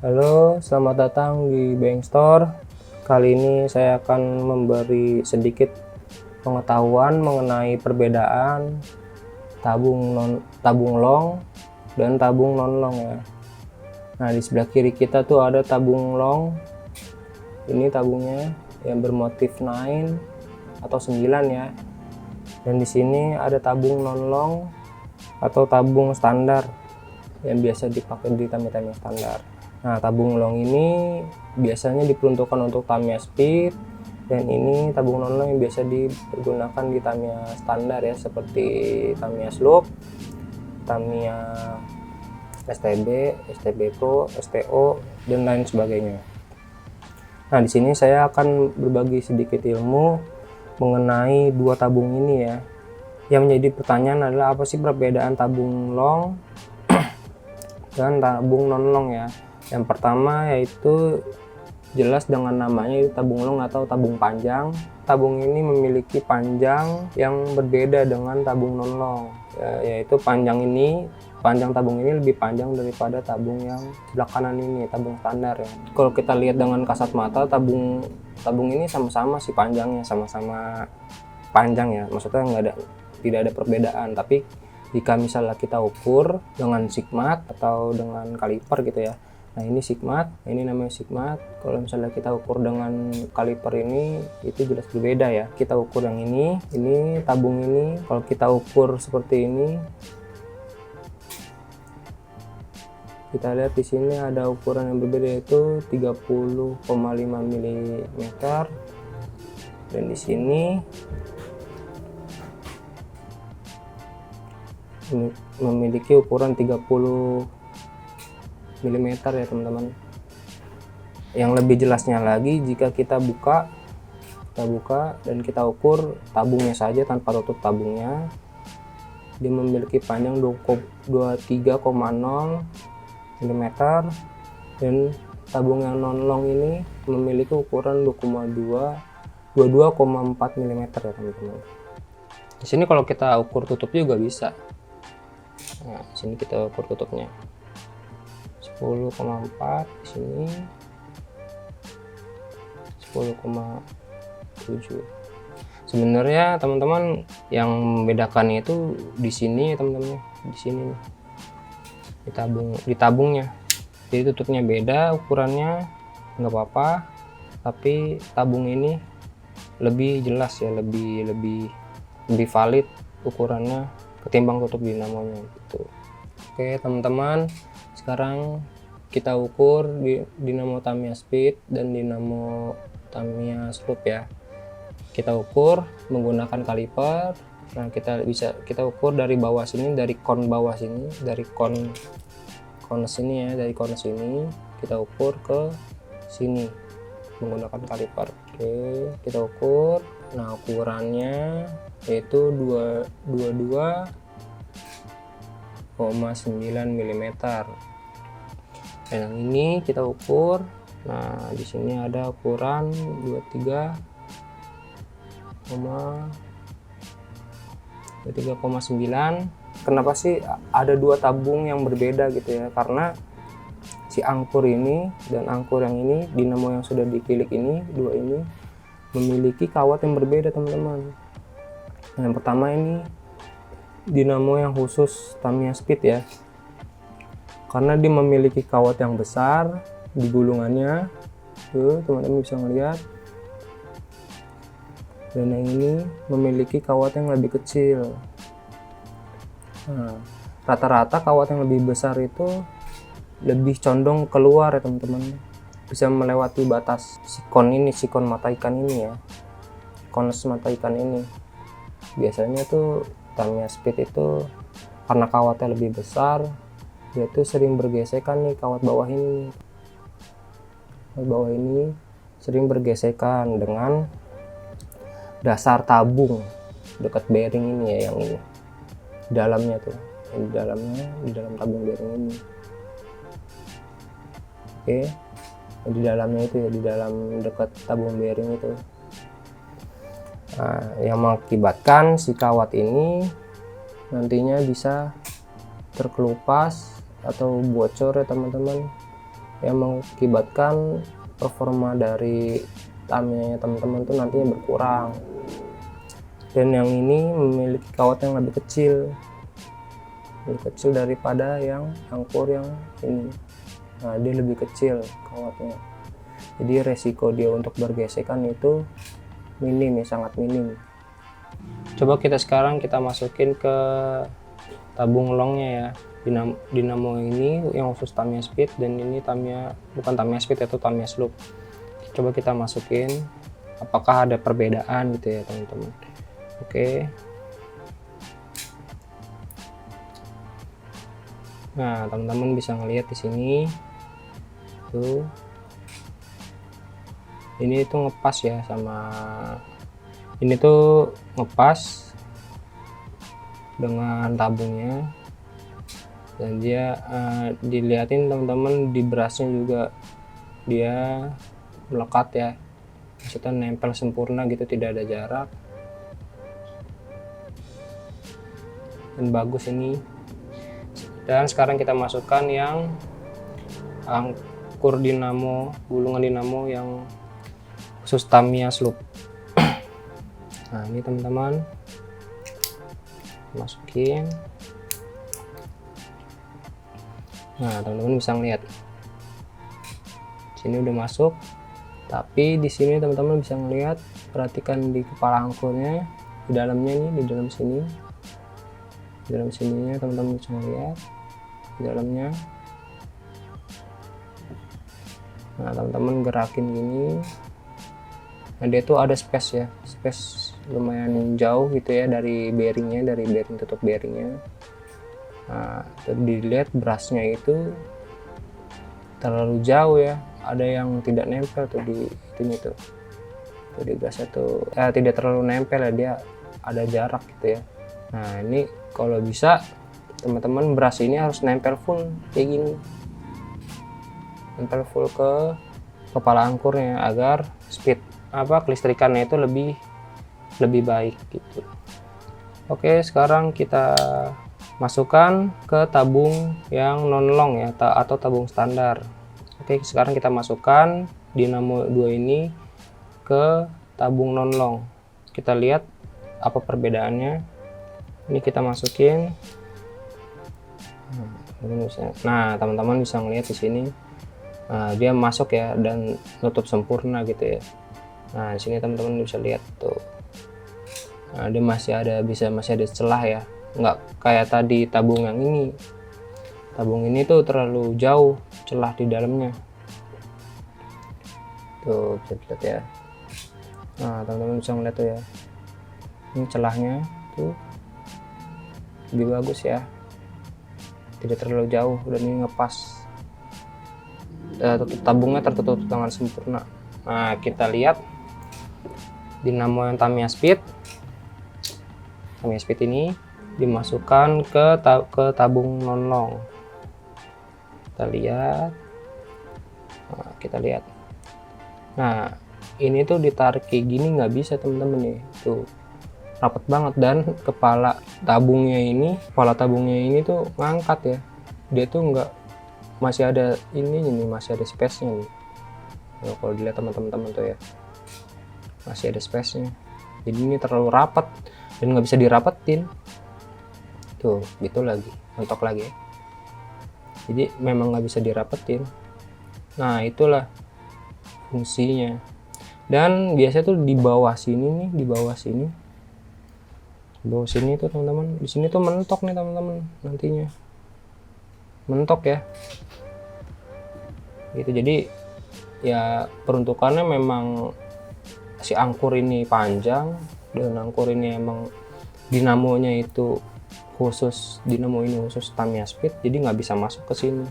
Halo, selamat datang di Bank Store. Kali ini saya akan memberi sedikit pengetahuan mengenai perbedaan tabung long dan tabung non long ya. Nah, di sebelah kiri kita tuh ada tabung long. Ini tabungnya yang bermotif 9 atau 9 ya. Dan di sini ada tabung non long atau tabung standar yang biasa dipakai di Tamiya standar. Nah, tabung long ini biasanya diperuntukkan untuk Tamiya Speed, dan ini tabung non long yang biasa digunakan di Tamiya standar ya, seperti Tamiya Sloop, Tamiya STB, STB Pro, STO, dan lain sebagainya. Nah, di sini saya akan berbagi sedikit ilmu mengenai dua tabung ini ya. Yang menjadi pertanyaan adalah apa sih perbedaan tabung long dan tabung non long ya. Yang pertama yaitu jelas dengan namanya, tabung long atau tabung panjang. Tabung ini memiliki panjang yang berbeda dengan tabung non long ya, yaitu panjang tabung ini lebih panjang daripada tabung yang sebelah kanan ini, tabung standar ya. Kalau kita lihat dengan kasat mata, tabung ini sama-sama sih panjangnya, sama-sama panjang ya, maksudnya tidak ada perbedaan. Tapi jika misalnya kita ukur dengan sigmat atau dengan kaliper gitu ya, nah ini sigmat, ini namanya sigmat. Kalau misalnya kita ukur dengan kaliper ini, itu jelas berbeda ya. Kita ukur yang ini tabung ini, kalau kita ukur seperti ini, kita lihat di sini ada ukuran yang berbeda, yaitu 30,5 mm, dan di sini memiliki ukuran 30 mm ya teman-teman. Yang lebih jelasnya lagi, jika kita buka dan kita ukur tabungnya saja tanpa tutup tabungnya, dia memiliki panjang 23,0 mm, dan tabung yang non long ini memiliki ukuran 22,4 mm ya teman-teman. Di sini kalau kita ukur tutup juga bisa. Nah, di sini kita ukur tutupnya 10,4, di sini 10,7. Sebenarnya teman-teman, yang membedakannya itu di sini ya teman-teman, di sini di tabungnya. Jadi tutupnya beda ukurannya, nggak apa-apa, tapi tabung ini lebih jelas ya, lebih valid ukurannya ketimbang tutup dinamonya gitu. Oke teman-teman, sekarang kita ukur di dinamo Tamiya Speed dan dinamo Tamiya Sloop ya. Kita ukur menggunakan kaliper. Nah, kita ukur dari bawah sini, dari kon bawah sini, dari kon sini ya, dari kon sini kita ukur ke sini menggunakan kaliper. Oke, kita ukur. Nah, ukurannya yaitu 22,9 mm. Dan yang ini kita ukur. Nah, di sini ada ukuran 23,9. Kenapa sih ada dua tabung yang berbeda gitu ya? Karena si angkur ini dan angkur yang ini, dinamo yang sudah dikilik ini, dua ini memiliki kawat yang berbeda teman-teman. Yang pertama ini dinamo yang khusus Tamiya Speed ya, karena dia memiliki kawat yang besar di gulungannya tuh, teman-teman bisa melihat. Dan yang ini memiliki kawat yang lebih kecil. Nah, rata-rata kawat yang lebih besar itu lebih condong keluar ya teman-teman, bisa melewati batas sikon mata ikan ini ya, kones mata ikan ini. Biasanya tuh Tamiya Speed itu karena kawatnya lebih besar, dia tuh sering bergesekan nih, kawat bawah ini sering bergesekan dengan dasar tabung dekat bearing ini ya, yang ini dalamnya tuh, di dalam tabung bearing ini. Oke, di dalamnya itu ya, di dalam dekat tabung bearing itu. Nah, yang mengakibatkan si kawat ini nantinya bisa terkelupas atau bocor ya teman-teman. yang mengakibatkan performa dari Tamiya teman-teman tuh nantinya berkurang. Dan yang ini memiliki kawat yang lebih kecil daripada yang angkur yang ini. Nah, dia lebih kecil kawatnya, jadi resiko dia untuk bergesekan itu minim ya, sangat minim. Coba sekarang kita masukin ke tabung longnya ya. Dinamo ini yang khusus Tamiya Speed, dan ini bukan Tamiya Speed, itu Tamiya Sloop. Coba kita masukin, apakah ada perbedaan gitu ya teman-teman. Oke. Nah, teman-teman bisa ngelihat di sini tuh, ini tuh ngepas ya, sama ini tuh ngepas dengan tabungnya, dan dia dilihatin teman-teman di berasnya juga dia melekat ya, maksudnya nempel sempurna gitu, tidak ada jarak, dan bagus ini. Dan sekarang kita masukkan yang angkur dinamo, gulungan dinamo yang khusus Tamiya Sloop. Nah, ini teman-teman masukin. Nah, teman-teman bisa ngeliat sini udah masuk, tapi di sini teman-teman bisa ngeliat, perhatikan di kepala angkurnya, di dalamnya nih, di dalam sininya teman-teman bisa ngeliat di dalamnya. Nah, teman-teman gerakin gini, nah dia tuh ada space lumayan jauh gitu ya dari bearing tutup bearingnya. Nah, dilihat berasnya itu terlalu jauh ya, ada yang tidak nempel tuh di itunya tuh di berasnya tuh tidak terlalu nempel ya, dia ada jarak gitu ya. Nah, ini kalau bisa teman-teman beras ini harus nempel full kayak gini, nempel full ke kepala angkurnya agar kelistrikannya itu lebih baik gitu. Oke, sekarang kita masukkan ke tabung yang non long ya, atau tabung standar. Oke, sekarang kita masukkan dinamo 2 ini ke tabung non long. Kita lihat apa perbedaannya. Ini kita masukin. Nah, teman-teman bisa ngelihat di sini. Nah, dia masuk ya dan nutup sempurna gitu ya. Nah, di sini teman-teman bisa lihat tuh. Nah, dia masih ada celah ya. Nggak kayak tadi tabung yang ini. Tabung ini tuh terlalu jauh celah di dalamnya. Tuh, bisa lihat ya. Nah, teman-teman bisa ngeliat tuh ya. Ini celahnya tuh lebih bagus ya, tidak terlalu jauh, dan ini ngepas, tabungnya tertutup dengan sempurna. Nah, kita lihat dinamo yang Tamiya Speed ini dimasukkan ke tabung non long. Kita lihat. Nah, ini tuh ditarik kayak gini nggak bisa teman-teman nih, tuh rapat banget, dan kepala tabungnya ini tuh ngangkat ya, dia tuh masih ada masih ada space nya nih. Nah, kalau dilihat teman-teman tuh ya, masih ada space nya, jadi ini terlalu rapat dan nggak bisa dirapetin tuh, gitu lagi, mentok lagi ya, jadi memang nggak bisa dirapetin. Nah, itulah fungsinya. Dan biasanya tuh di bawah sini tuh teman-teman, di sini tuh mentok nih teman-teman, nantinya mentok ya gitu. Jadi ya peruntukannya memang si angkur ini panjang, dan angkur ini emang dinamonya itu khusus Tamiya Speed, jadi nggak bisa masuk ke sini,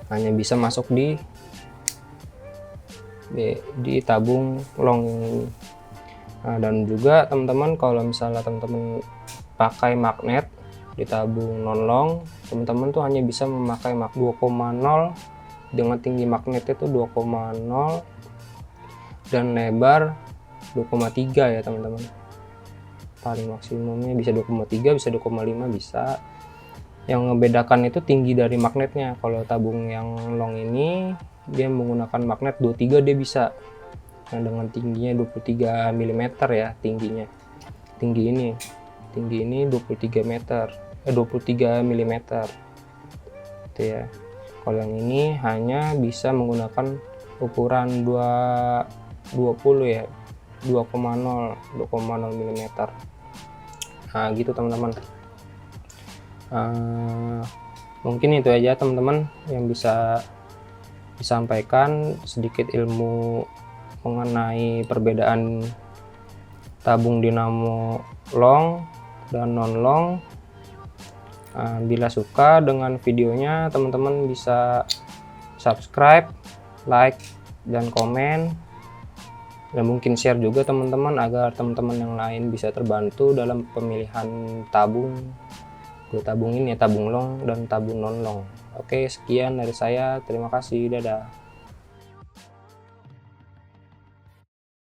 hanya bisa masuk di tabung long ini. Nah, dan juga teman-teman kalau misalnya teman-teman pakai magnet di tabung non long, teman-teman tuh hanya bisa memakai 2,0 dengan tinggi magnet itu 2,0 dan lebar 2,3 ya teman-teman. Paling maksimumnya bisa 2,3, bisa 2,5 bisa. Yang membedakan itu tinggi dari magnetnya. Kalau tabung yang long ini dia menggunakan magnet 23, dia bisa dengan tingginya 23 mm ya, tinggi ini 23 mm itu ya. Kalau yang ini hanya bisa menggunakan ukuran 20 ya, 2,0 mm. Nah gitu teman-teman. Mungkin itu aja teman-teman yang bisa disampaikan, sedikit ilmu mengenai perbedaan tabung dinamo long dan non long. Bila suka dengan videonya, teman-teman bisa subscribe, like, dan komen, dan mungkin share juga teman-teman, agar teman-teman yang lain bisa terbantu dalam pemilihan tabung. Dua tabung ini ya, tabung long dan tabung non long. Oke, sekian dari saya, terima kasih, dadah.